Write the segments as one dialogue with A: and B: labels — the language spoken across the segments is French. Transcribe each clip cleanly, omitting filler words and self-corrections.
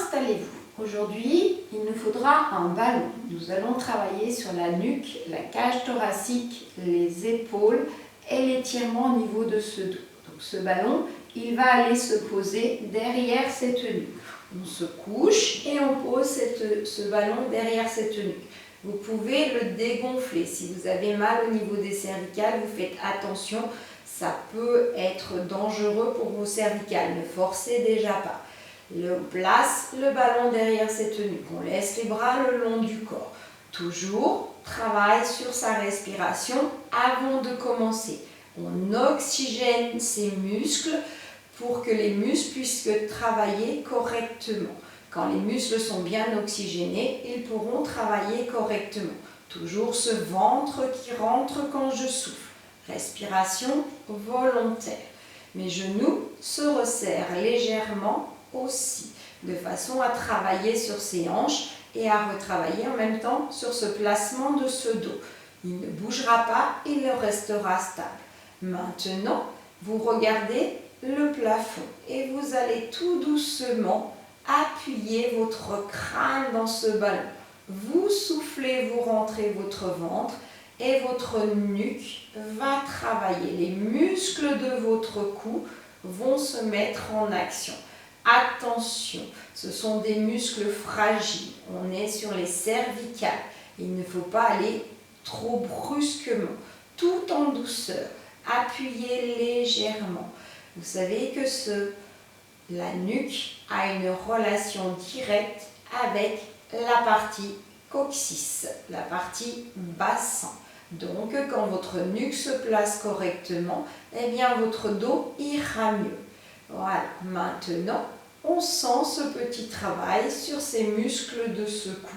A: Installez-vous. Aujourd'hui, il nous faudra un ballon. Nous allons travailler sur la nuque, la cage thoracique, les épaules et l'étirement au niveau de ce dos. Donc ce ballon, il va aller se poser derrière cette nuque. On se couche et on pose ce ballon derrière cette nuque. Vous pouvez le dégonfler. Si vous avez mal au niveau des cervicales, vous faites attention. Ça peut être dangereux pour vos cervicales. Ne forcez déjà pas. On place le ballon derrière cette nuque. On laisse les bras le long du corps. Toujours travaille sur sa respiration avant de commencer. On oxygène ses muscles pour que les muscles puissent travailler correctement. Quand les muscles sont bien oxygénés, ils pourront travailler correctement. Toujours ce ventre qui rentre quand je souffle. Respiration volontaire. Mes genoux se resserrent légèrement aussi, de façon à travailler sur ses hanches et à retravailler en même temps sur ce placement de ce dos. Il ne bougera pas, il restera stable. Maintenant, vous regardez le plafond et vous allez tout doucement appuyer votre crâne dans ce ballon. Vous soufflez, vous rentrez votre ventre et votre nuque va travailler. Les muscles de votre cou vont se mettre en action. Attention, ce sont des muscles fragiles. On est sur les cervicales. Il ne faut pas aller trop brusquement, tout en douceur. Appuyez légèrement. Vous savez que la nuque a une relation directe avec la partie coccyx, la partie bassin. Donc, quand votre nuque se place correctement, eh bien, votre dos ira mieux. Voilà, maintenant, on sent ce petit travail sur ces muscles de ce cou.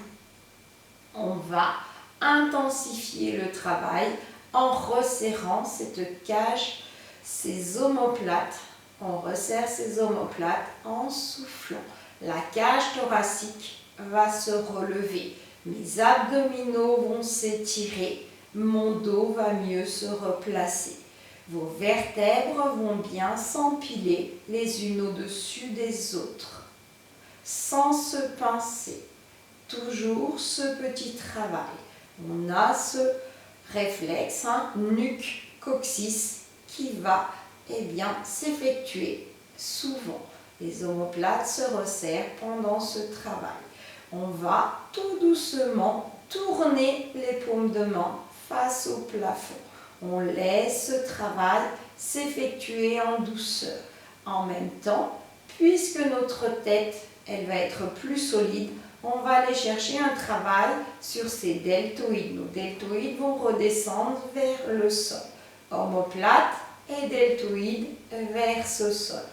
A: On va intensifier le travail en resserrant cette cage, ces omoplates. On resserre ces omoplates en soufflant. La cage thoracique va se relever. Mes abdominaux vont s'étirer. Mon dos va mieux se replacer. Vos vertèbres vont bien s'empiler les unes au-dessus des autres, sans se pincer. Toujours ce petit travail. On a ce réflexe, nuque, coccyx, qui va s'effectuer souvent. Les omoplates se resserrent pendant ce travail. On va tout doucement tourner les paumes de main face au plafond. On laisse ce travail s'effectuer en douceur. En même temps, puisque notre tête elle va être plus solide, on va aller chercher un travail sur ces deltoïdes. Nos deltoïdes vont redescendre vers le sol. Omoplate et deltoïdes vers ce sol.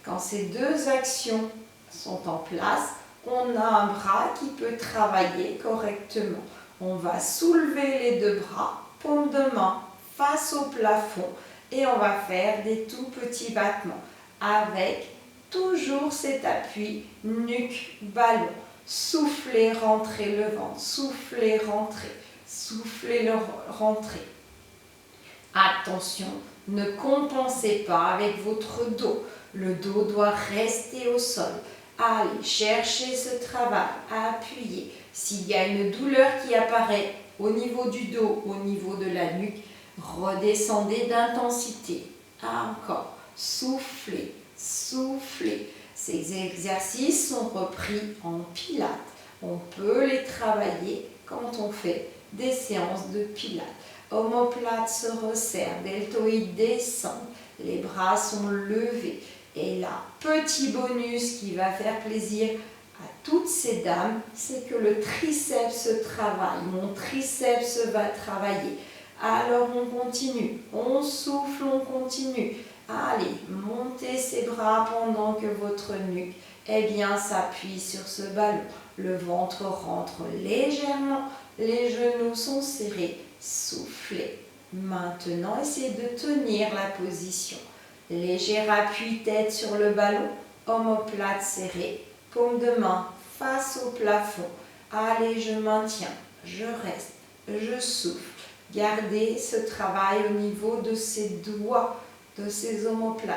A: Quand ces deux actions sont en place, on a un bras qui peut travailler correctement. On va soulever les deux bras, paume de main face au plafond et on va faire des tout petits battements avec toujours cet appui nuque-ballon. Soufflez, rentrez le ventre, soufflez, rentrez, rentrez. Attention, ne compensez pas avec votre dos. Le dos doit rester au sol. Allez, cherchez ce travail, appuyez. S'il y a une douleur qui apparaît au niveau du dos, au niveau de la nuque, redescendez d'intensité. Encore, soufflez, soufflez. Ces exercices sont repris en pilates. On peut les travailler quand on fait des séances de pilates. Omoplate se resserre, deltoïde descend, les bras sont levés. Et là, petit bonus qui va faire plaisir à toutes ces dames, c'est que le triceps travaille. Mon triceps va travailler. Alors on continue, on souffle, on continue. Allez, montez ces bras pendant que votre nuque s'appuie sur ce ballon. Le ventre rentre légèrement, les genoux sont serrés. Soufflez. Maintenant, essayez de tenir la position. Léger appui tête sur le ballon, omoplate serrée, paume de main face au plafond. Allez, je maintiens, je reste, je souffle. Gardez ce travail au niveau de ces doigts, de ces omoplates.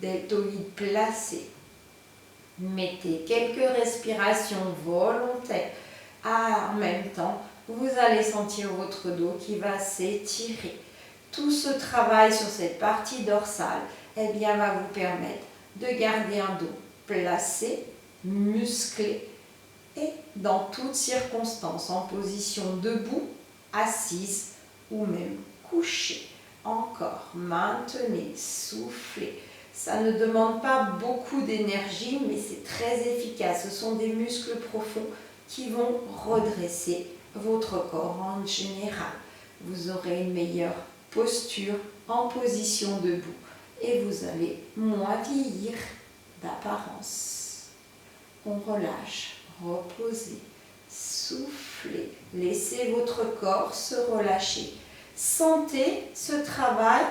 A: Deltoïdes placés. Mettez quelques respirations volontaires. En même temps, vous allez sentir votre dos qui va s'étirer. Tout ce travail sur cette partie dorsale va vous permettre de garder un dos placé, musclé et dans toutes circonstances, en position debout, assise ou même couché. Encore, maintenez, soufflez. Ça ne demande pas beaucoup d'énergie, mais c'est très efficace. Ce sont des muscles profonds qui vont redresser votre corps en général. Vous aurez une meilleure posture en position debout et vous allez moins vieillir d'apparence. On relâche, reposez, soufflez, laissez votre corps se relâcher. Sentez ce travail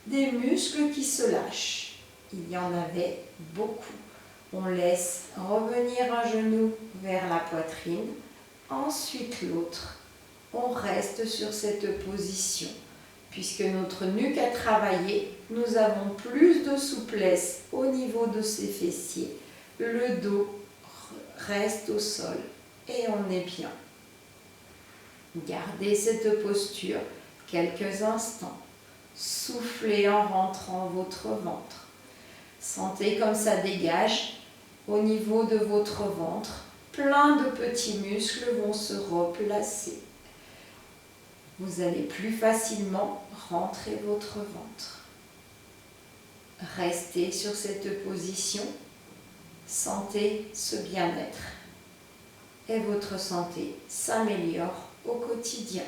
A: des muscles qui se lâchent. Il y en avait beaucoup. On laisse revenir un genou vers la poitrine, ensuite l'autre. On reste sur cette position. Puisque notre nuque a travaillé, nous avons plus de souplesse au niveau de ses fessiers. Le dos reste au sol et on est bien. Gardez cette posture quelques instants. Soufflez en rentrant votre ventre. Sentez comme ça dégage au niveau de votre ventre. Plein de petits muscles vont se replacer. Vous allez plus facilement rentrer votre ventre. Restez sur cette position. Sentez ce bien-être. Et votre santé s'améliore au quotidien.